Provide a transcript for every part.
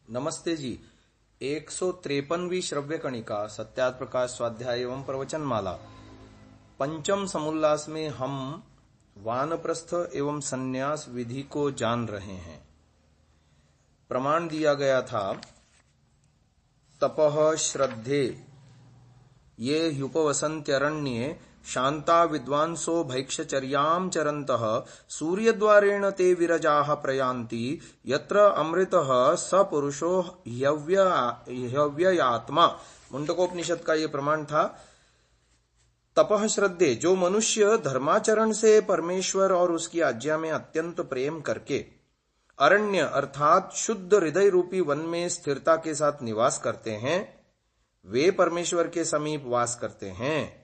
नमस्ते जी। 153वीं श्रव्य कणिका सत्यार्थ प्रकाश स्वाध्याय एवं प्रवचन माला पंचम समुल्लास में हम वानप्रस्थ एवं संन्यास विधि को जान रहे हैं। प्रमाण दिया गया था तपः श्रद्धे ये ह्युपवसन्त्यरण्ये शांता विद्वांसो भैक्षचर्यां चरन्तः सूर्यद्वारेण ते विरजाः प्रयान्ति यत्र अमृतः स पुरुषो ह्यव्ययात्मा। मुंडकोपनिषद का ये प्रमाण था। तपः श्रद्धे, जो मनुष्य धर्माचरण से परमेश्वर और उसकी आज्ञा में अत्यंत प्रेम करके अरण्य अर्थात शुद्ध हृदय रूपी वन में स्थिरता के साथ निवास करते हैं, वे परमेश्वर के समीप वास करते हैं।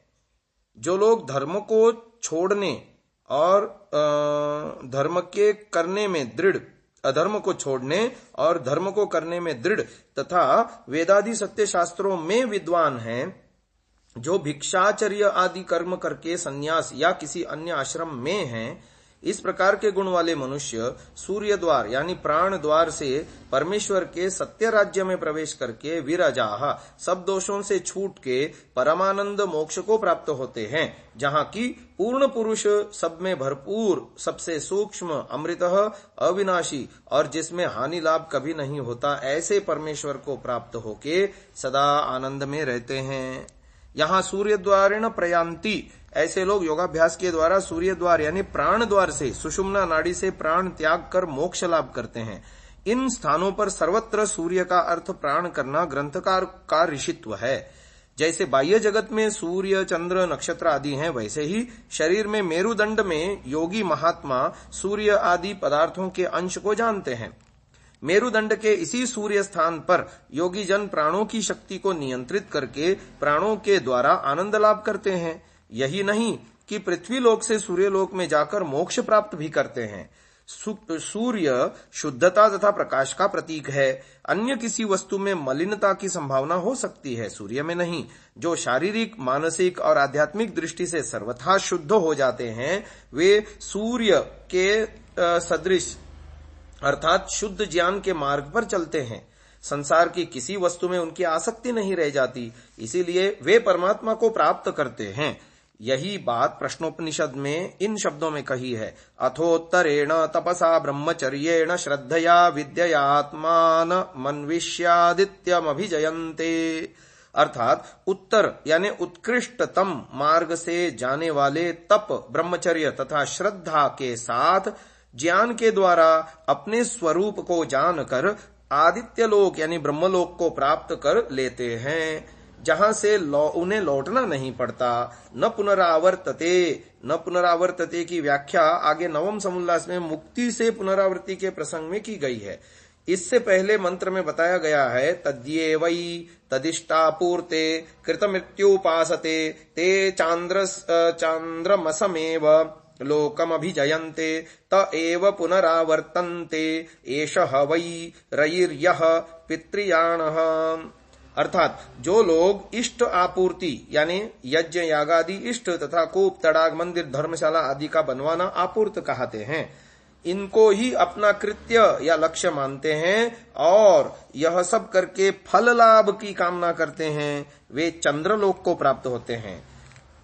जो लोग धर्म को छोड़ने और धर्म के करने में दृढ़, अधर्म को छोड़ने और धर्म को करने में दृढ़ तथा वेदादि सत्य शास्त्रों में विद्वान हैं, जो भिक्षाचर्य आदि कर्म करके संन्यास या किसी अन्य आश्रम में हैं, इस प्रकार के गुण वाले मनुष्य सूर्य द्वार यानी प्राण द्वार से परमेश्वर के सत्य राज्य में प्रवेश करके विरजाह, सब दोषों से छूट के परमानंद मोक्ष को प्राप्त होते हैं, जहाँ की पूर्ण पुरुष सब में भरपूर, सबसे सूक्ष्म, अमृतः अविनाशी और जिसमें हानि लाभ कभी नहीं होता, ऐसे परमेश्वर को प्राप्त होके सदा आनंद में रहते हैं। यहाँ सूर्य द्वारेण प्रयान्ति, ऐसे लोग योगाभ्यास के द्वारा सूर्य द्वार यानी प्राण द्वार से सुषुम्ना नाड़ी से प्राण त्याग कर मोक्ष लाभ करते हैं। इन स्थानों पर सर्वत्र सूर्य का अर्थ प्राण करना ग्रंथकार का ऋषित्व है। जैसे बाह्य जगत में सूर्य, चंद्र, नक्षत्र आदि हैं, वैसे ही शरीर में मेरुदंड में योगी महात्मा सूर्य आदि पदार्थों के अंश को जानते हैं। मेरुदंड के इसी सूर्य स्थान पर योगी जन प्राणों की शक्ति को नियंत्रित करके प्राणों के द्वारा आनंद लाभ करते हैं। यही नहीं कि पृथ्वी लोक से सूर्य लोक में जाकर मोक्ष प्राप्त भी करते हैं। सूर्य शुद्धता तथा प्रकाश का प्रतीक है। अन्य किसी वस्तु में मलिनता की संभावना हो सकती है, सूर्य में नहीं। जो शारीरिक, मानसिक और आध्यात्मिक दृष्टि से सर्वथा शुद्ध हो जाते हैं, वे सूर्य के सदृश अर्थात शुद्ध ज्ञान के मार्ग पर चलते हैं। संसार की किसी वस्तु में उनकी आसक्ति नहीं रह जाती, इसीलिए वे परमात्मा को प्राप्त करते हैं। यही बात प्रश्नोपनिषद में इन शब्दों में कही है, अथोत्तरेण तपसा ब्रह्मचर्येण श्रद्धया विद्ययात्मान मन्विष्यादित्यमभिजयन्ते। अर्थात उत्तर यानी उत्कृष्टतम मार्ग से जाने वाले तप, ब्रह्मचर्य तथा श्रद्धा के साथ ज्ञान के द्वारा अपने स्वरूप को जानकर आदित्य लोक यानी ब्रह्मलोक को प्राप्त कर लेते हैं, जहां से उन्हें लौटना नहीं पड़ता। न पुनरावर्तते, न पुनरावर्तते की व्याख्या आगे नवम समुल्लास में मुक्ति से पुनरावृत्ति के प्रसंग में की गई है। इससे पहले मंत्र में बताया गया है, तद्येवै तदिष्टापूर्ते कृतमृत्युपासते ते चांद्रमसमेव लोकमभिजयन्ते त एव पुनरावर्तन्ते एषः वै रयिर्यः पितृयाणः। अर्थात जो लोग इष्ट आपूर्ति यानी यज्ञ यागादि इष्ट तथा कूप, तड़ाग, मंदिर, धर्मशाला आदि का बनवाना आपूर्त कहते हैं, इनको ही अपना कृत्य या लक्ष्य मानते हैं और यह सब करके फल लाभ की कामना करते हैं, वे चंद्रलोक को प्राप्त होते हैं।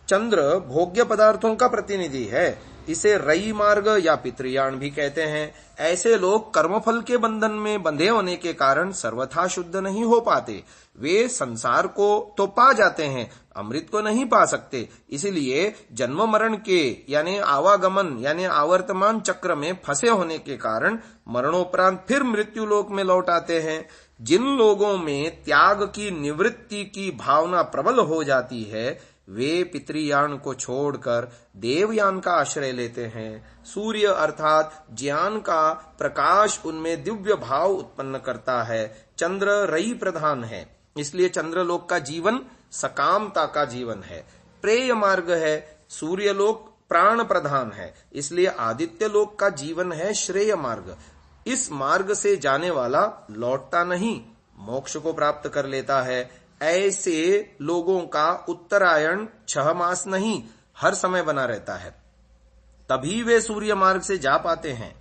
चंद्र भोग्य पदार्थों का प्रतिनिधि है, इसे रई मार्ग या पितृयान भी कहते हैं। ऐसे लोग कर्मफल के बंधन में बंधे होने के कारण सर्वथा शुद्ध नहीं हो पाते। वे संसार को तो पा जाते हैं, अमृत को नहीं पा सकते। इसलिए जन्म मरण के यानी आवागमन यानी आवर्तमान चक्र में फंसे होने के कारण मरणोपरांत फिर मृत्यु लोक में लौट आते हैं। जिन लोगों में त्याग की निवृत्ति की भावना प्रबल हो जाती है, वे पितृयान को छोड़कर देवयान का आश्रय लेते हैं। सूर्य अर्थात ज्ञान का प्रकाश उनमें दिव्य भाव उत्पन्न करता है। चंद्र रई प्रधान है, इसलिए चंद्रलोक का जीवन सकामता का जीवन है, प्रेय मार्ग है। सूर्यलोक प्राण प्रधान है, इसलिए आदित्य लोक का जीवन है श्रेय मार्ग। इस मार्ग से जाने वाला लौटता नहीं, मोक्ष को प्राप्त कर लेता है। ऐसे लोगों का उत्तरायण 6 मास नहीं, हर समय बना रहता है, तभी वे सूर्य मार्ग से जा पाते हैं।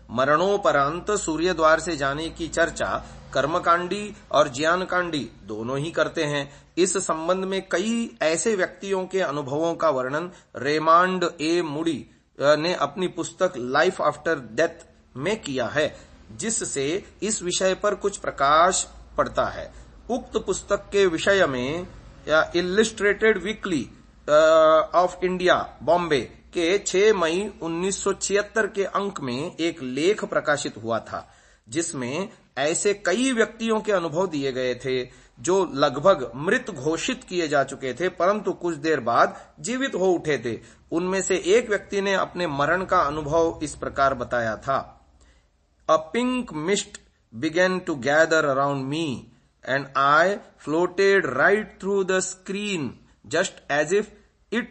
मरणोपरांत सूर्य द्वार से जाने की चर्चा कर्मकांडी और ज्ञानकांडी दोनों ही करते हैं। इस संबंध में कई ऐसे व्यक्तियों के अनुभवों का वर्णन रेमांड ए मूडी ने अपनी पुस्तक लाइफ आफ्टर डेथ में किया है, जिससे इस विषय पर कुछ प्रकाश पड़ता है। उक्त पुस्तक के विषय में illustrated weekly off India Bombay के 6 मई 1976 के अंक में एक लेख प्रकाशित हुआ था, जिसमें ऐसे कई व्यक्तियों के अनुभव दिए गए थे जो लगभग मृत घोषित किए जा चुके थे, परंतु कुछ देर बाद जीवित हो उठे थे। उनमें से एक व्यक्ति ने अपने मरण का अनुभव इस प्रकार बताया था। A pink mist began to gather around me and I floated right through the screen just as if it